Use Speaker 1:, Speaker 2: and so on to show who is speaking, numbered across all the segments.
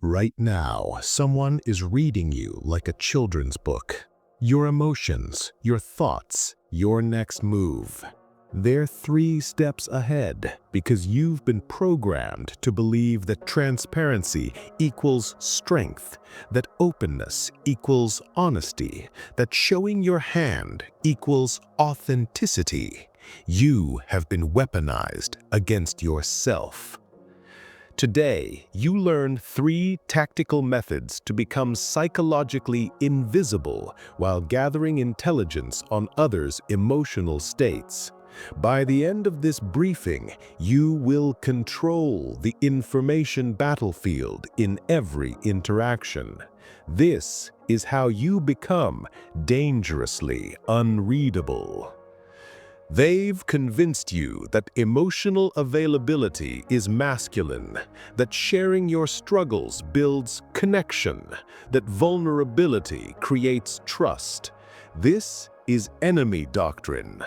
Speaker 1: Right now, someone is reading you like a children's book. Your emotions, your thoughts, your next move. They're 3 steps ahead because you've been programmed to believe that transparency equals strength, that openness equals honesty, that showing your hand equals authenticity. You have been weaponized against yourself. Today, you learn 3 tactical methods to become psychologically invisible while gathering intelligence on others' emotional states. By the end of this briefing, you will control the information battlefield in every interaction. This is how you become dangerously unreadable. They've convinced you that emotional availability is masculine, that sharing your struggles builds connection, that vulnerability creates trust. This is enemy doctrine.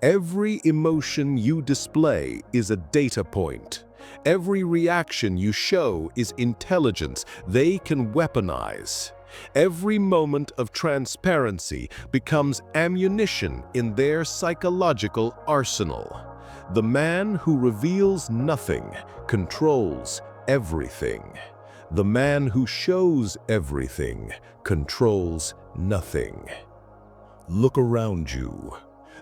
Speaker 1: Every emotion you display is a data point. Every reaction you show is intelligence they can weaponize. Every moment of transparency becomes ammunition in their psychological arsenal. The man who reveals nothing controls everything. The man who shows everything controls nothing. Look around you.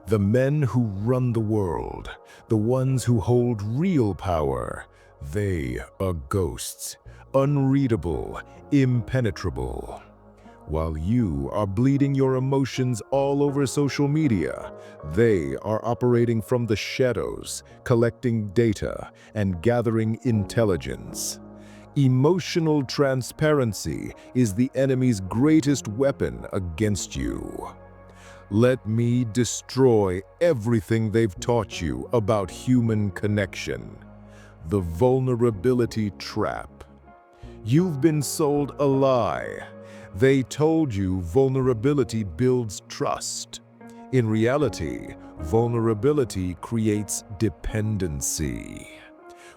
Speaker 1: The men who run the world, the ones who hold real power, they are ghosts, unreadable, impenetrable. While you are bleeding your emotions all over social media, they are operating from the shadows, collecting data and gathering intelligence. Emotional transparency is the enemy's greatest weapon against you. Let me destroy everything they've taught you about human connection. The vulnerability trap. You've been sold a lie. They told you vulnerability builds trust. In reality, vulnerability creates dependency.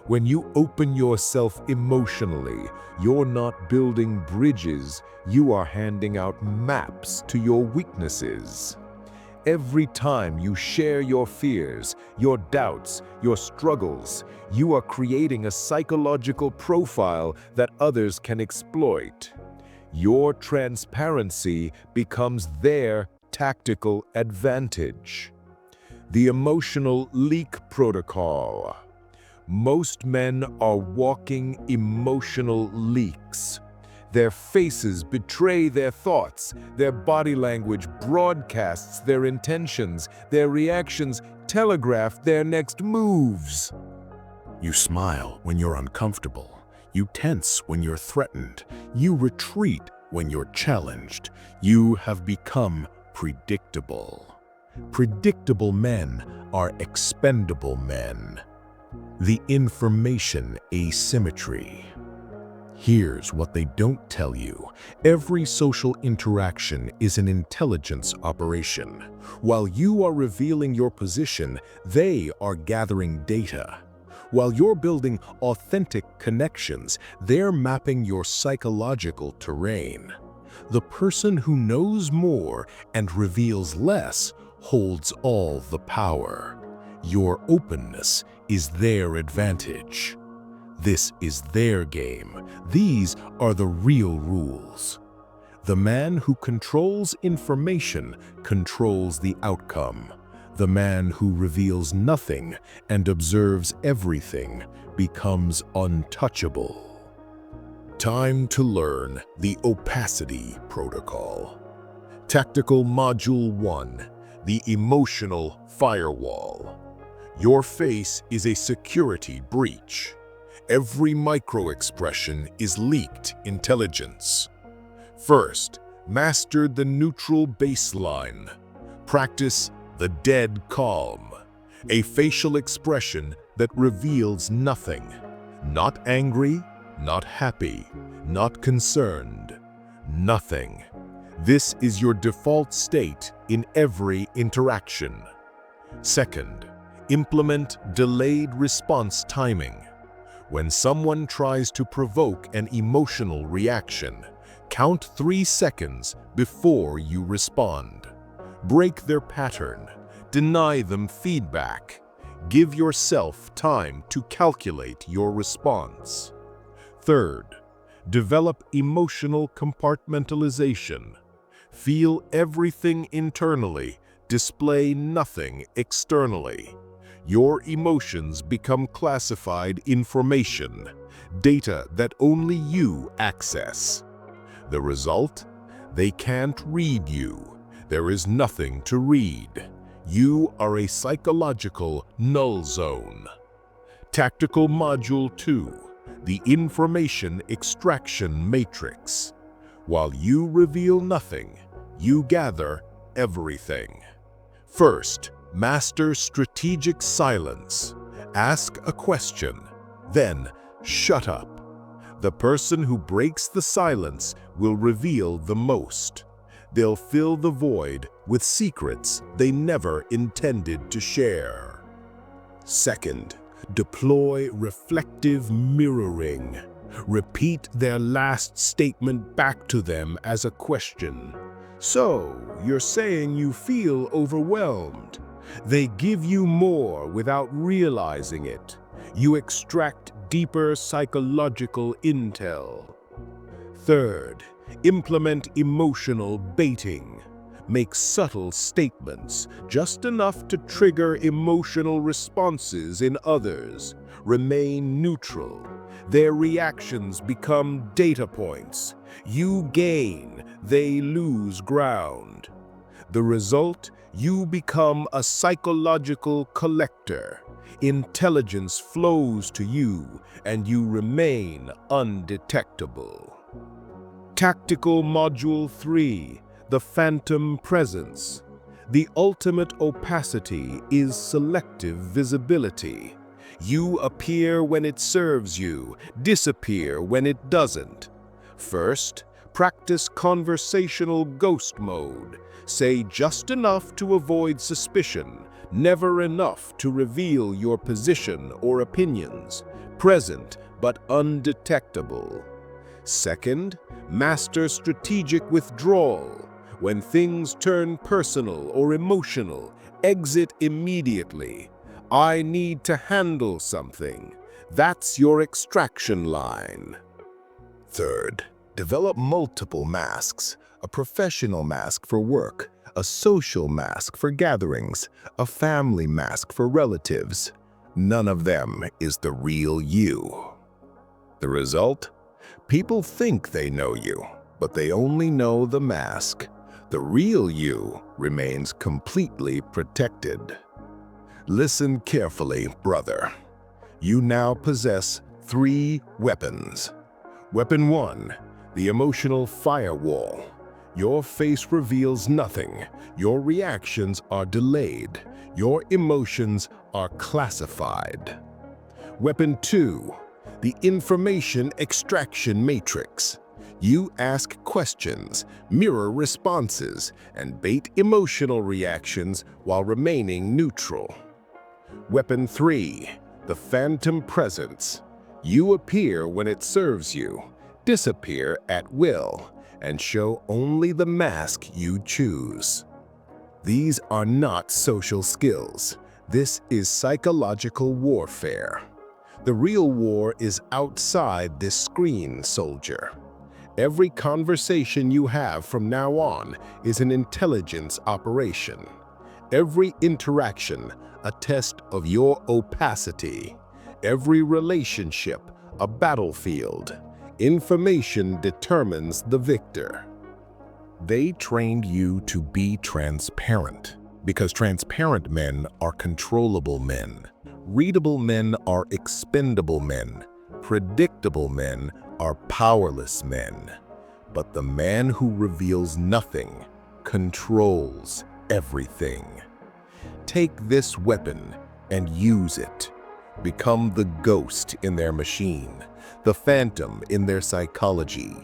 Speaker 1: When you open yourself emotionally, you're not building bridges, you are handing out maps to your weaknesses. Every time you share your fears, your doubts, your struggles, you are creating a psychological profile that others can exploit. Your transparency becomes their tactical advantage. The emotional leak protocol. Most men are walking emotional leaks. Their faces betray their thoughts, their body language broadcasts their intentions, their reactions telegraph their next moves. You smile when you're uncomfortable. You tense when you're threatened. You retreat when you're challenged. You have become predictable. Predictable men are expendable men. The information asymmetry. Here's what they don't tell you. Every social interaction is an intelligence operation. While you are revealing your position, they are gathering data. While you're building authentic connections, they're mapping your psychological terrain. The person who knows more and reveals less holds all the power. Your openness is their advantage. This is their game. These are the real rules. The man who controls information controls the outcome. The man who reveals nothing and observes everything becomes untouchable. Time to learn the Opacity Protocol. Tactical Module 1, the Emotional Firewall. Your face is a security breach. Every micro-expression is leaked intelligence. First, master the neutral baseline. Practice the dead calm, a facial expression that reveals nothing. Not angry, not happy, not concerned. Nothing. This is your default state in every interaction. Second, implement delayed response timing. When someone tries to provoke an emotional reaction, count 3 seconds before you respond. Break their pattern. Deny them feedback. Give yourself time to calculate your response. Third, develop emotional compartmentalization. Feel everything internally, display nothing externally. Your emotions become classified information, data that only you access. The result? They can't read you. There is nothing to read. You are a psychological null zone. Tactical Module 2, the Information Extraction Matrix. While you reveal nothing, you gather everything. First, master strategic silence. Ask a question, then shut up. The person who breaks the silence will reveal the most. They'll fill the void with secrets they never intended to share. Second, deploy reflective mirroring. Repeat their last statement back to them as a question. So, you're saying you feel overwhelmed. They give you more without realizing it. You extract deeper psychological intel. Third, implement emotional baiting. Make subtle statements, just enough to trigger emotional responses in others. Remain neutral. Their reactions become data points. You gain, they lose ground. The result? You become a psychological collector. Intelligence flows to you, and you remain undetectable. Tactical Module 3, the Phantom Presence. The ultimate opacity is selective visibility. You appear when it serves you, disappear when it doesn't. First, practice conversational ghost mode. Say just enough to avoid suspicion, never enough to reveal your position or opinions. Present but undetectable. Second, master strategic withdrawal. When things turn personal or emotional, exit immediately. I need to handle something. That's your extraction line. Third, develop multiple masks. A professional mask for work, a social mask for gatherings, a family mask for relatives. None of them is the real you. The result? People think they know you, but they only know the mask. The real you remains completely protected. Listen carefully, brother. You now possess 3 weapons. Weapon 1, the emotional firewall. Your face reveals nothing. Your reactions are delayed. Your emotions are classified. Weapon 2, the information extraction matrix. You ask questions, mirror responses, and bait emotional reactions while remaining neutral. Weapon 3, the phantom presence. You appear when it serves you, disappear at will, and show only the mask you choose. These are not social skills. This is psychological warfare. The real war is outside this screen, soldier. Every conversation you have from now on is an intelligence operation. Every interaction, a test of your opacity. Every relationship, a battlefield. Information determines the victor. They trained you to be transparent, because transparent men are controllable men. Readable men are expendable men. Predictable men are powerless men. But the man who reveals nothing controls everything. Take this weapon and use it. Become the ghost in their machine, the phantom in their psychology,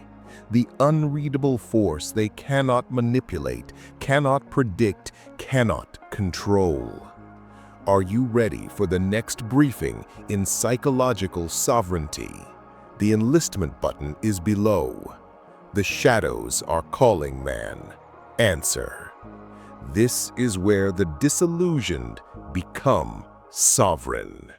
Speaker 1: the unreadable force they cannot manipulate, cannot predict, cannot control. Are you ready for the next briefing in psychological sovereignty? The enlistment button is below. The shadows are calling, man. Answer. This is where the disillusioned become sovereign.